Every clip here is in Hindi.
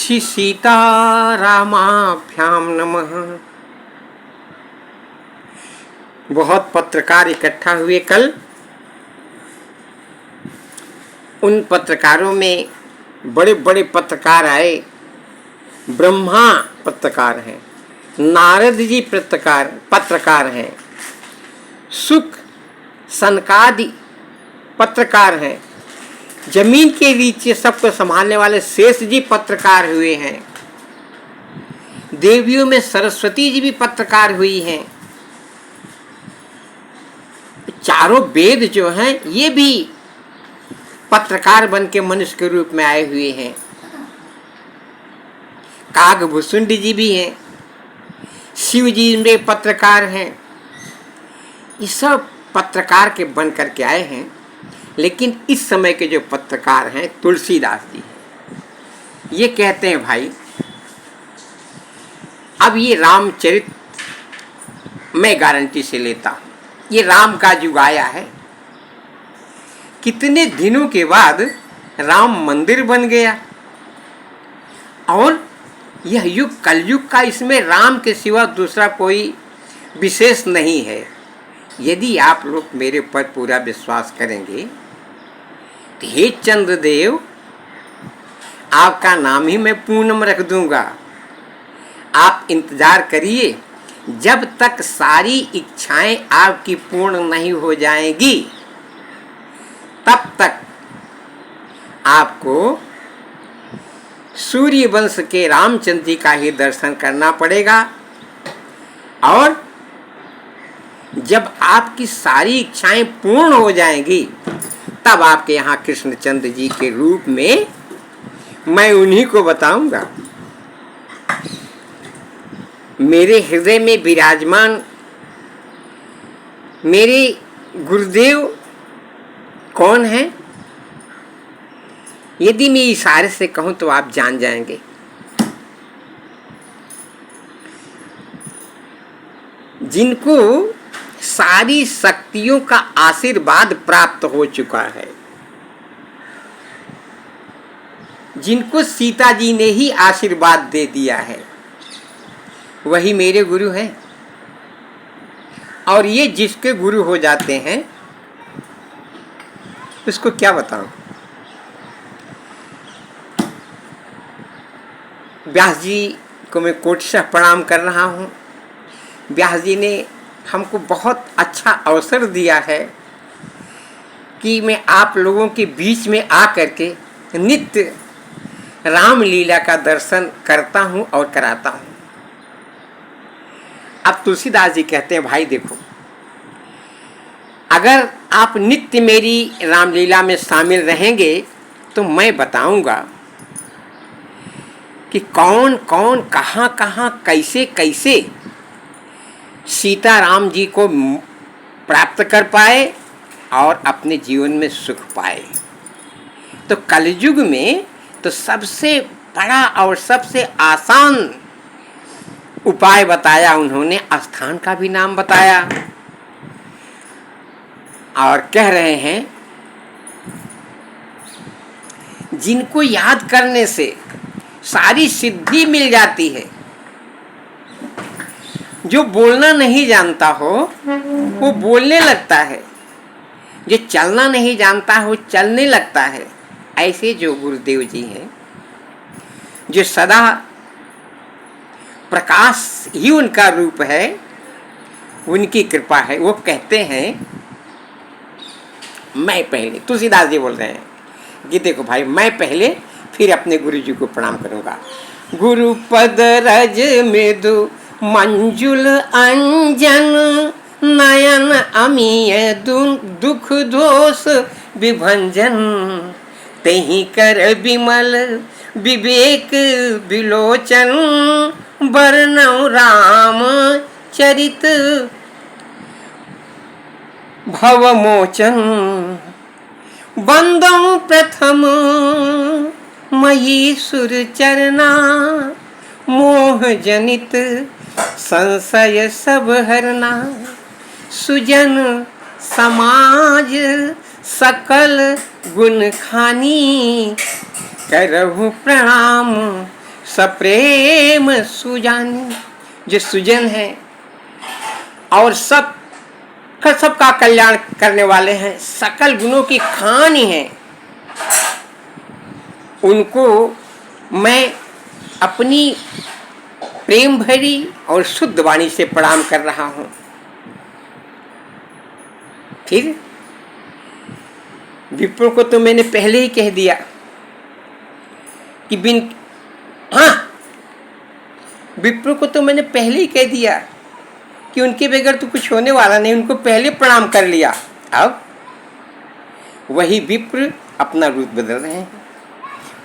श्री सीतारामाभ्याम नमः। बहुत पत्रकार इकट्ठा हुए कल। उन पत्रकारों में बड़े बड़े पत्रकार आए। ब्रह्मा पत्रकार हैं, नारद जी पत्रकार हैं, सुक सनकादि पत्रकार हैं, जमीन के नीचे सबको संभालने वाले शेष जी पत्रकार हुए हैं, देवियों में सरस्वती जी भी पत्रकार हुई हैं, चारों वेद जो हैं ये भी पत्रकार बन के मनुष्य के रूप में आए हुए हैं, कागभूषुंडी जी भी हैं, शिव जी में पत्रकार हैं। ये सब पत्रकार के बन करके आए हैं। लेकिन इस समय के जो पत्रकार हैं तुलसीदास जी हैं। ये कहते हैं भाई अब ये रामचरित मैं गारंटी से लेता हूँ, ये राम का युग आया है। कितने दिनों के बाद राम मंदिर बन गया और यह युग कलयुग का, इसमें राम के सिवा दूसरा कोई विशेष नहीं है। यदि आप लोग मेरे पर पूरा विश्वास करेंगे तो हे चंद्रदेव, आपका नाम ही मैं पूनम रख दूंगा। आप इंतजार करिए, जब तक सारी इच्छाएं आपकी पूर्ण नहीं हो जाएंगी तब तक आपको सूर्य वंश के रामचंद्र जी का ही दर्शन करना पड़ेगा। और जब आपकी सारी इच्छाएं पूर्ण हो जाएंगी तब आपके यहाँ कृष्णचंद्र जी के रूप में मैं उन्हीं को बताऊंगा। मेरे हृदय में विराजमान मेरे गुरुदेव कौन है, यदि मैं इशारे से कहूं तो आप जान जाएंगे। जिनको सारी शक्तियों का आशीर्वाद प्राप्त हो चुका है, जिनको सीता जी ने ही आशीर्वाद दे दिया है, वही मेरे गुरु हैं। और ये जिसके गुरु हो जाते हैं उसको क्या बताऊं। व्यास जी को मैं कोटिशः प्रणाम कर रहा हूँ। व्यास जी ने हमको बहुत अच्छा अवसर दिया है कि मैं आप लोगों के बीच में आ करके नित्य रामलीला का दर्शन करता हूँ और कराता हूँ। अब तुलसीदास जी कहते हैं भाई देखो, अगर आप नित्य मेरी रामलीला में शामिल रहेंगे तो मैं बताऊंगा कि कौन कौन कहाँ कहाँ कैसे कैसे सीताराम जी को प्राप्त कर पाए और अपने जीवन में सुख पाए। तो कलयुग में तो सबसे बड़ा और सबसे आसान उपाय बताया उन्होंने, स्थान का भी नाम बताया और कह रहे हैं जिनको याद करने से सारी सिद्धि मिल जाती है। जो बोलना नहीं जानता हो वो बोलने लगता है, जो चलना नहीं जानता हो चलने लगता है। ऐसे जो गुरुदेव जी हैं, जो सदा प्रकाश ही उनका रूप है, उनकी कृपा है। वो कहते हैं मैं पहले, तुलसीदास जी बोल रहे हैं कि देखो भाई मैं पहले फिर अपने गुरु जी को प्रणाम करूंगा। गुरु पद रज मृदु मंजुल अंजन, नयन अमीय दुख दोष विभंजन, तेहि कर विमल विवेक विलोचन, वर्णौ राम चरित भवमोचन, बंदौ प्रथम महीसुर चरना, मोह जनित संशय सब हरना, सुजन समाज सकल गुण खानी, करहु प्रणाम सप्रेम सुजान, जो सुजन है और सबका कल्याण करने वाले हैं, सकल गुणों की खानी हैं, उनको मैं अपनी प्रेम भरी और शुद्ध वाणी से प्रणाम कर रहा हूँ। फिर विप्रों को तो मैंने पहले ही कह दिया कि विप्रों को तो मैंने पहले ही कह दिया कि उनके बगैर तो कुछ होने वाला नहीं, उनको पहले प्रणाम कर लिया। अब वही विप्र अपना रूप बदल रहे हैं,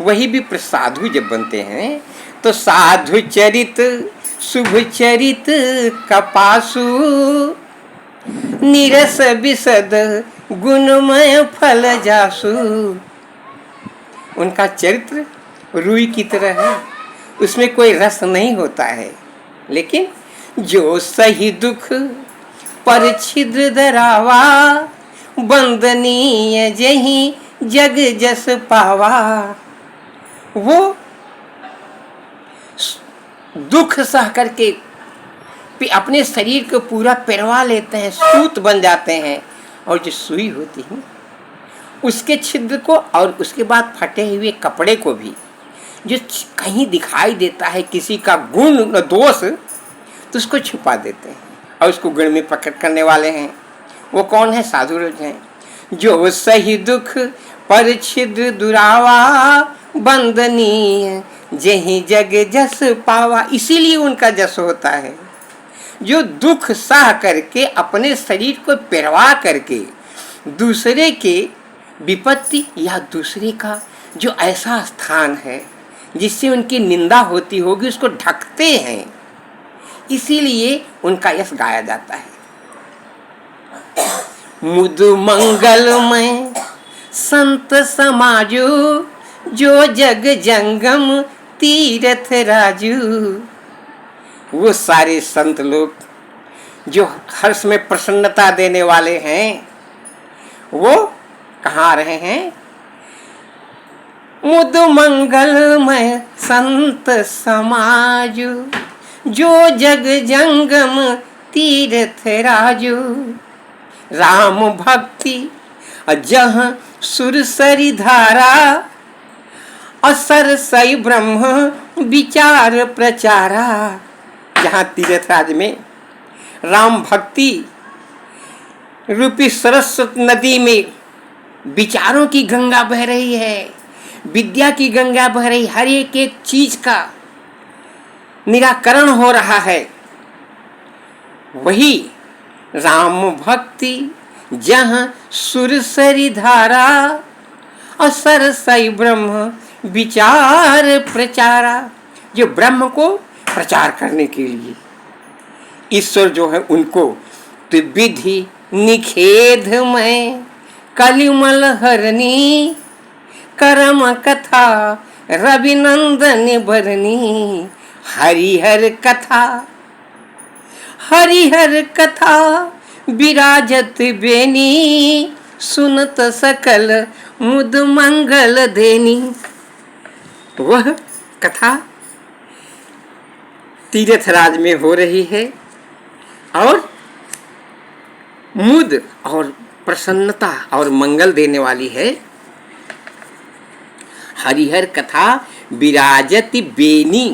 वही विप्र साधु जब बनते हैं तो साधु चरित शुभ चरित कपासु, निरस विशद गुणमय फल जासु। उनका चरित्र रुई की तरह है, उसमें कोई रस नहीं होता है, लेकिन जो सही दुख पर छिद्र धरावा, बंदनीय जही जग जस पावा। वो दुख सह करके अपने शरीर को पूरा पिरवा लेते हैं, सूत बन जाते हैं, और जो सुई होती है उसके छिद्र को और उसके बाद फटे हुए कपड़े को भी जो कहीं दिखाई देता है किसी का गुण न दोष, तो उसको छुपा देते हैं और उसको गुण में प्रकट करने वाले हैं। वो कौन है? साधु हैं। जो सही दुख पर छिद्र दुरावा, बंदनीय जही जग जस पावा। इसीलिए उनका जस होता है। जो दुख सह करके अपने शरीर को पिरवा करके दूसरे के विपत्ति या दूसरे का जो ऐसा स्थान है जिससे उनकी निंदा होती होगी उसको ढकते हैं, इसीलिए उनका यश गाया जाता है। मुदु मंगलमय संत समाजो, जो जग जंगम तीर्थ राजू। वो सारे संत लोग जो हर्ष में प्रसन्नता देने वाले हैं, वो कहाँ आ रहे हैं? मुद मंगलमय संत समाज, जो जग जंगम तीर्थ राजू। राम भक्ति जहाँ सुरसरी धारा, असर सई ब्रह्म विचार प्रचारा। जहाँ तीर्थ राज में राम भक्ति रूपी सरस्वती नदी में विचारों की गंगा बह रही है, विद्या की गंगा बह रही, हर एक एक चीज का निराकरण हो रहा है। वही राम भक्ति जहाँ सुरसरी धारा, असर सई ब्रह्म विचार प्रचारा। जो ब्रह्म को प्रचार करने के लिए ईश्वर जो है उनको तो विधि निखेध में कलिमल हरनी, करम कथा रविनंदन बरनी। हरिहर कथा, हरिहर कथा विराजत बेनी, सुनत सकल मुद मंगल देनी। वह कथा तीर्थराज में हो रही है और मुद और प्रसन्नता और मंगल देने वाली है। हरिहर कथा विराजति बेनी,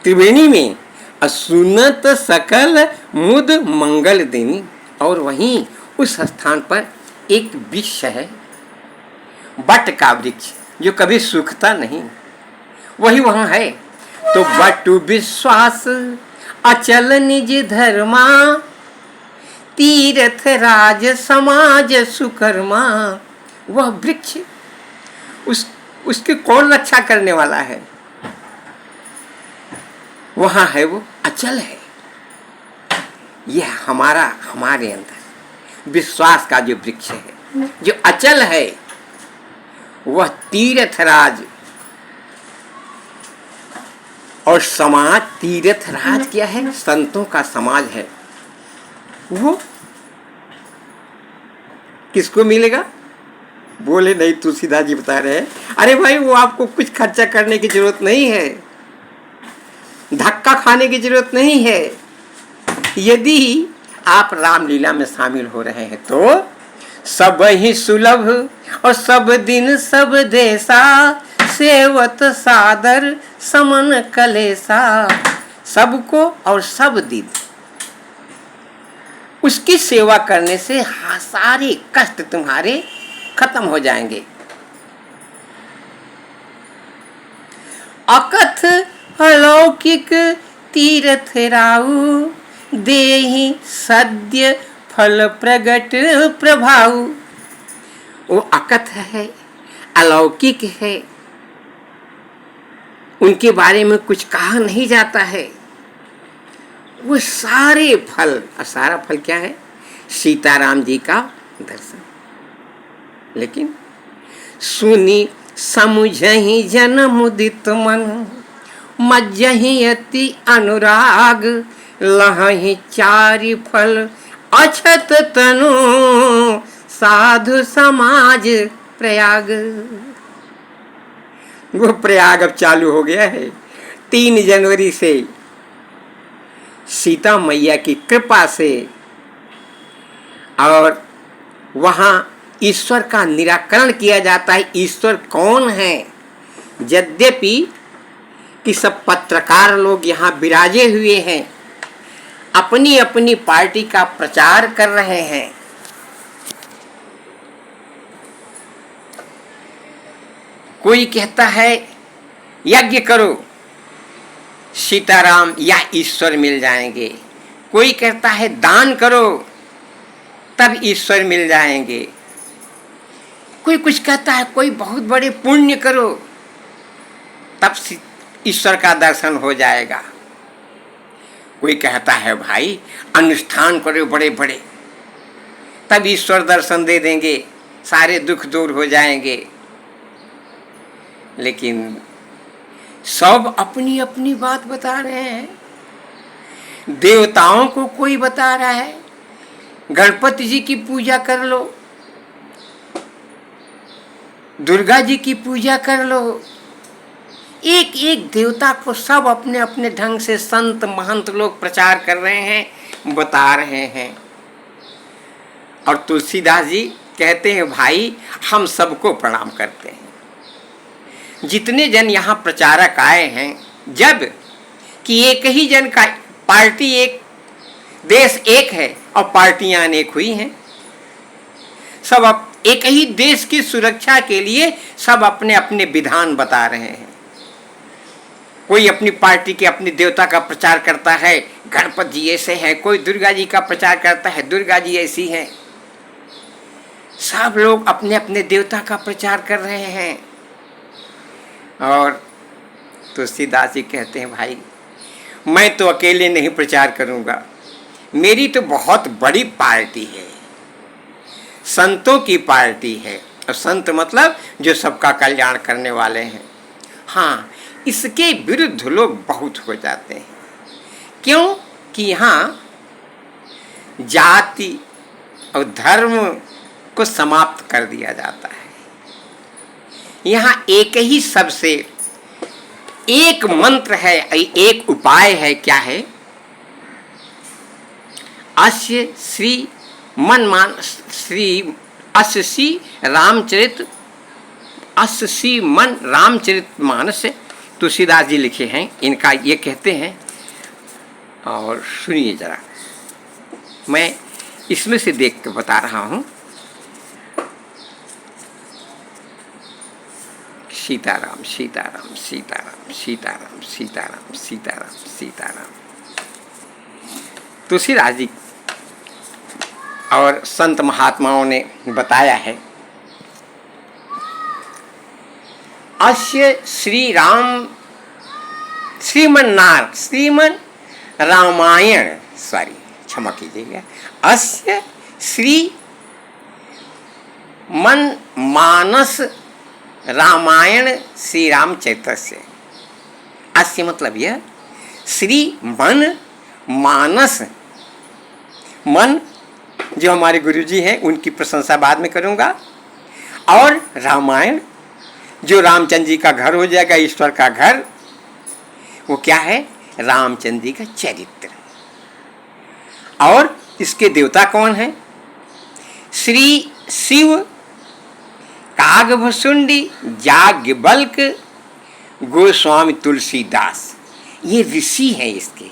त्रिवेणी में, सुनत सकल मुद मंगल देनी। और वहीं उस स्थान पर एक वृक्ष है, बट का वृक्ष, जो कभी सूखता नहीं, वही वहां है। तो बटु विश्वास अचल निज धर्मा, तीर्थ राज समाज सुकर्मा। वह वृक्ष उसकी कौन रक्षा करने वाला है? वहां है, वो अचल है। यह हमारे अंदर विश्वास का जो वृक्ष है, जो अचल है, वह तीर्थराज और समाज। तीर्थराज क्या है? संतों का समाज है। वो किसको मिलेगा? बोले नहीं, तुलसीदास जी बता रहे हैं, अरे भाई वो आपको कुछ खर्चा करने की जरूरत नहीं है, धक्का खाने की जरूरत नहीं है। यदि आप रामलीला में शामिल हो रहे हैं तो सब ही सुलभ और सब दिन सब देसा, सेवत सादर समन कलेसा। सबको और सब दिन उसकी सेवा करने से सारे कष्ट तुम्हारे खत्म हो जाएंगे। अकथ अलौकिक तीर्थ राउ, देहि सद्य फल प्रगट प्रभाव। वो अकथ है, अलौकिक है, उनके बारे में कुछ कहा नहीं जाता है। वो सारे फल, और सारा फल क्या है? सीताराम जी का दर्शन। लेकिन सुनी समुझहि जन मुदित मन, मज्जहि अति अनुराग, लहहि चारि फल अछत तनु, साधु समाज प्रयाग। वो प्रयाग अब चालू हो गया है 3 जनवरी से। सीता मैया की कृपा से, और वहाँ ईश्वर का निराकरण किया जाता है। ईश्वर कौन है? यद्यपि कि सब पत्रकार लोग यहाँ विराजे हुए हैं, अपनी अपनी पार्टी का प्रचार कर रहे हैं। कोई कहता है यज्ञ करो, सीताराम या ईश्वर मिल जाएंगे। कोई कहता है दान करो, तब ईश्वर मिल जाएंगे। कोई कुछ कहता है कोई बहुत बड़े पुण्य करो, तब ईश्वर का दर्शन हो जाएगा। कोई कहता है भाई अनुष्ठान करो बड़े बड़े, तब ईश्वर दर्शन दे देंगे, सारे दुख दूर हो जाएंगे। लेकिन सब अपनी अपनी बात बता रहे हैं। देवताओं को कोई बता रहा है गणपति जी की पूजा कर लो, दुर्गा जी की पूजा कर लो। एक एक देवता को सब अपने अपने ढंग से संत महंत लोग प्रचार कर रहे हैं, बता रहे हैं। और तुलसीदास जी कहते हैं भाई हम सबको प्रणाम करते हैं। जितने जन यहाँ प्रचारक आए हैं, जब कि एक ही जन का पार्टी, एक देश एक है और पार्टियां अनेक हुई हैं। सब एक ही देश की सुरक्षा के लिए सब अपने अपने विधान बता रहे हैं। कोई अपनी पार्टी के अपने देवता का प्रचार करता है, गणपति जी ऐसे हैं। कोई दुर्गा जी का प्रचार करता है, दुर्गा जी ऐसी हैं। सब लोग अपने अपने देवता का प्रचार कर रहे हैं। और तुलसीदास जी कहते हैं भाई मैं तो अकेले नहीं प्रचार करूंगा, मेरी तो बहुत बड़ी पार्टी है, संतों की पार्टी है। और संत मतलब जो सबका कल्याण करने वाले हैं। हाँ, इसके विरुद्ध लोग बहुत हो जाते हैं। क्यों? कि यहाँ जाति और धर्म को समाप्त कर दिया जाता है। यहाँ एक ही सबसे एक मंत्र है, एक उपाय है। क्या है? अस्य श्री मन मान श्री अस्य श्री रामचरित अस्य श्री मन रामचरित मानस तुलसीदास जी लिखे हैं। इनका ये कहते हैं, और सुनिए जरा, मैं इसमें से देख के बता रहा हूँ। सीताराम सीताराम सीताराम सीताराम सीताराम सीताराम सीताराम। तुलसीदास जी और संत महात्माओं ने बताया है, अस्य श्री राम श्रीमन रामायण, सॉरी क्षमा कीजिएगा, अस्य श्री मन मानस रामायण श्री रामचरितस्य। अस्य मतलब यह श्री मन मानस, मन जो हमारे गुरुजी हैं उनकी प्रशंसा बाद में करूँगा, और रामायण जो रामचंद्र जी का घर हो जाएगा, ईश्वर का घर। वो क्या है? रामचंद्र जी का चरित्र। और इसके देवता कौन है? श्री शिव, कागभुसुंडी, याज्ञवल्क, गोस्वामी तुलसीदास। ये ऋषि हैं इसके,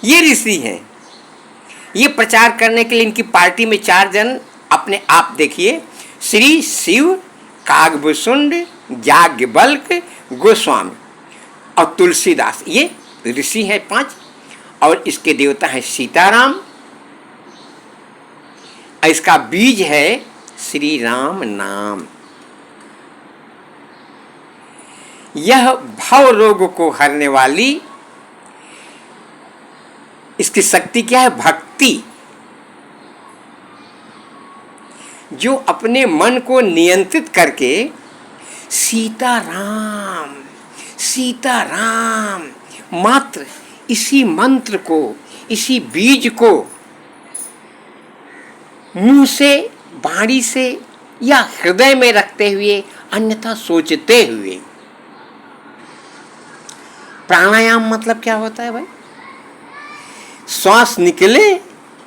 ये ऋषि हैं। ये प्रचार करने के लिए इनकी पार्टी में 4 जन अपने आप देखिए, श्री शिव, कागभुसुंड, याज्ञवल्क, गोस्वामी और तुलसीदास, ये ऋषि हैं 5। और इसके देवता है सीताराम। इसका बीज है श्री राम नाम। यह भव रोग को हरने वाली, इसकी शक्ति क्या है? भक्ति। जो अपने मन को नियंत्रित करके सीताराम सीताराम मात्र इसी मंत्र को, इसी बीज को मुंह से, वाणी से या हृदय में रखते हुए, अन्यथा सोचते हुए। प्राणायाम मतलब क्या होता है भाई? श्वास निकले,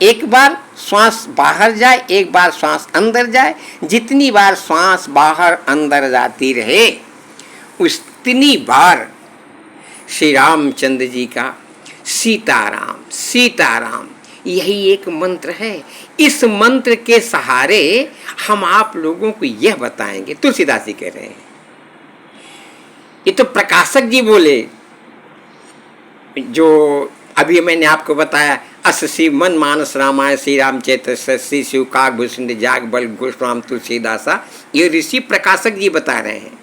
एक बार श्वास बाहर जाए, एक बार श्वास अंदर जाए। जितनी बार श्वास बाहर अंदर जाती रहे, उतनी बार श्री रामचंद्र जी का सीताराम सीताराम, यही एक मंत्र है। इस मंत्र के सहारे हम आप लोगों को यह बताएंगे। तुलसीदास जी कह रहे हैं, ये तो प्रकाशक जी बोले, जो अभी मैंने आपको बताया, अस शिव मन मानस रामायण श्री रामचरित श्री शिव कागभूषण याज्ञवल्क्य गोस्वामी तुलसीदासा, ये ऋषि प्रकाशक जी बता रहे हैं।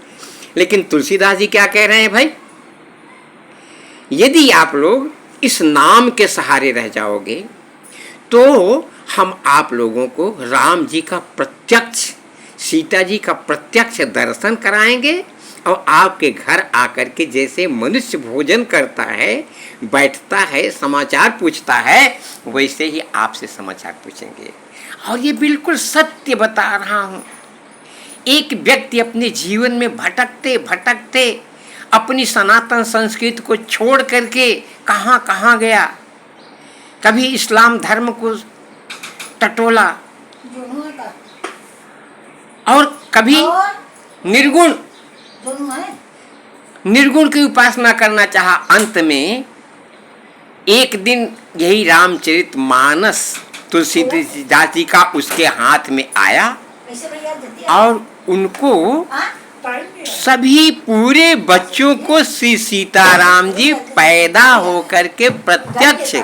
लेकिन तुलसीदास जी क्या कह रहे हैं भाई? यदि आप लोग इस नाम के सहारे रह जाओगे तो हम आप लोगों को राम जी का प्रत्यक्ष, सीता जी का प्रत्यक्ष दर्शन कराएंगे। और आपके घर आकर के जैसे मनुष्य भोजन करता है, बैठता है, समाचार पूछता है, वैसे ही आपसे समाचार पूछेंगे। और ये बिल्कुल सत्य बता रहा हूँ। एक व्यक्ति अपने जीवन में भटकते भटकते अपनी सनातन संस्कृति को छोड़ करके कहाँ कहाँ गया। कभी इस्लाम धर्म को टटोला और कभी निर्गुण की उपासना करना चाहा। अंत में एक दिन यही रामचरित मानस तुलसीदास जी का उसके हाथ में आया और उनको सभी पूरे बच्चों को श्री सीताराम जी पैदा होकर के प्रत्यक्ष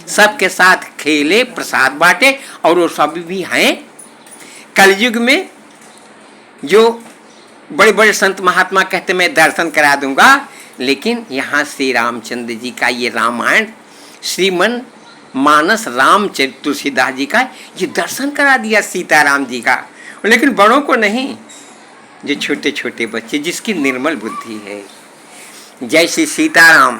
सबके साथ खेले, प्रसाद बांटे। और वो सभी भी हैं कलयुग में, जो बड़े बड़े संत महात्मा कहते मैं दर्शन करा दूंगा, लेकिन यहाँ श्री रामचंद्र जी का ये रामायण श्रीमन मानस रामचरित तुलसीदास जी का ये दर्शन करा दिया सीताराम जी का। लेकिन बड़ों को नहीं, जो छोटे छोटे बच्चे जिसकी निर्मल बुद्धि है। जय श्री सीताराम।